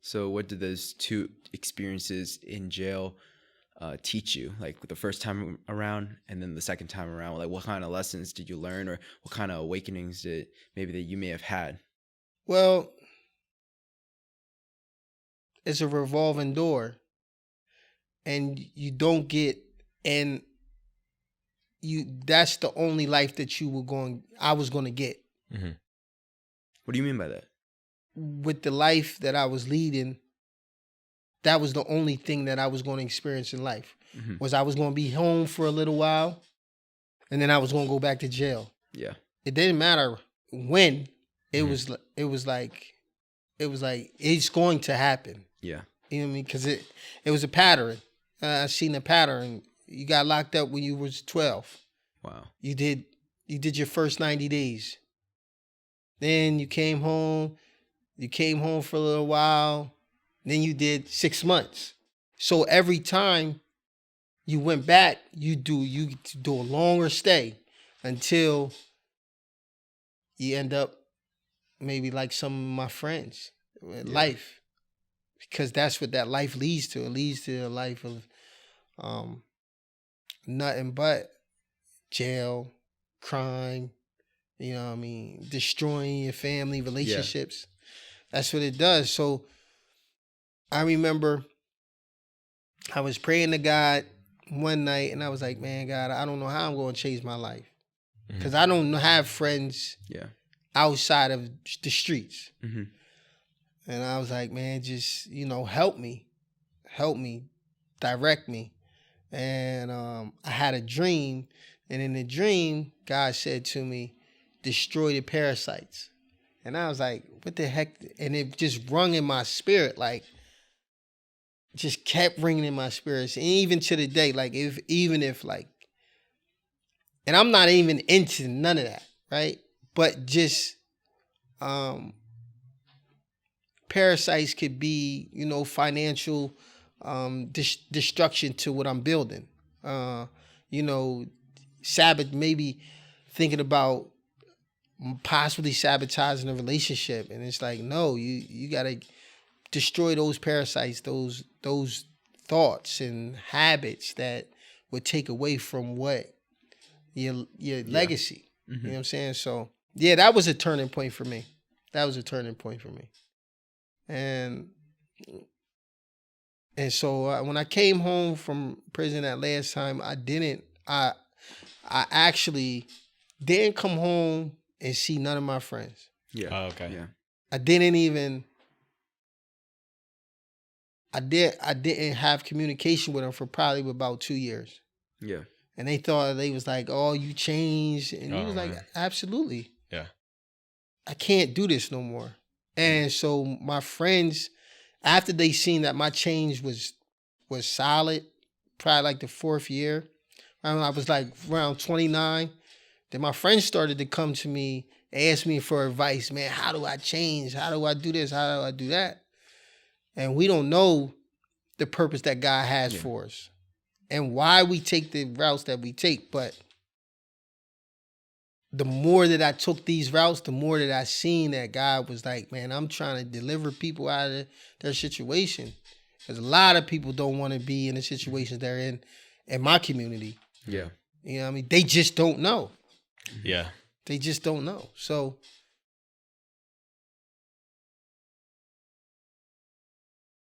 So what did those two experiences in jail teach you? Like the first time around and then the second time around, like what kind of lessons did you learn, or what kind of awakenings that you may have had? Well, it's a revolving door, and you don't get, and that's the only life that I was going to get. Mm-hmm. What do you mean by that? With the life that I was leading, that was the only thing that I was going to experience in life. Mm-hmm. Was I was going to be home for a little while, and then I was going to go back to jail. Yeah. It didn't matter when. It Mm-hmm. was like it's going to happen. Yeah. You know what I mean? Because it was a pattern. I seen a pattern. You got locked up when you was 12. Wow. You did your first 90 days. Then you came home. You came home for a little while. Then you did 6 months. So every time you went back, you do a longer stay until you end up maybe like some of my friends. Life. Because that's what that life leads to. It leads to a life of nothing but jail, crime, you know what I mean, destroying your family, relationships. Yeah. That's what it does. So I remember I was praying to God one night and I was like, man, God, I don't know how I'm going to change my life. Because I don't have friends outside of the streets. Mm-hmm. And I was like, man, just, help me, direct me. And I had a dream. And in the dream, God said to me, destroy the parasites. And I was like, what the heck? And it just rung in my spirit, like, just kept ringing in my spirit. And even to the day, like, if and I'm not even into none of that, right? But just, parasites could be, financial destruction to what I'm building. Maybe thinking about possibly sabotaging a relationship, and it's like, no, you gotta destroy those parasites, those thoughts and habits that would take away from what your legacy. Mm-hmm. You know what I'm saying? So yeah, that was a turning point for me. And so when I came home from prison that last time, I actually didn't come home and see none of my friends. Yeah. Oh, okay. Yeah. I didn't have communication with them for probably about 2 years. Yeah. And they was like, oh, you changed. And he was like, absolutely. Yeah. I can't do this no more. And so my friends, after they seen that my change was solid, probably like the 4th year, I was like around 29, then my friends started to come to me, ask me for advice. Man, how do I change? How do I do this? How do I do that? And we don't know the purpose that God has for us and why we take the routes that we take. But the more that I took these routes, the more that I seen that God was like, man, I'm trying to deliver people out of their situation. Because a lot of people don't want to be in the situations they're in my community. Yeah. You know what I mean? They just don't know. Yeah. They just don't know. So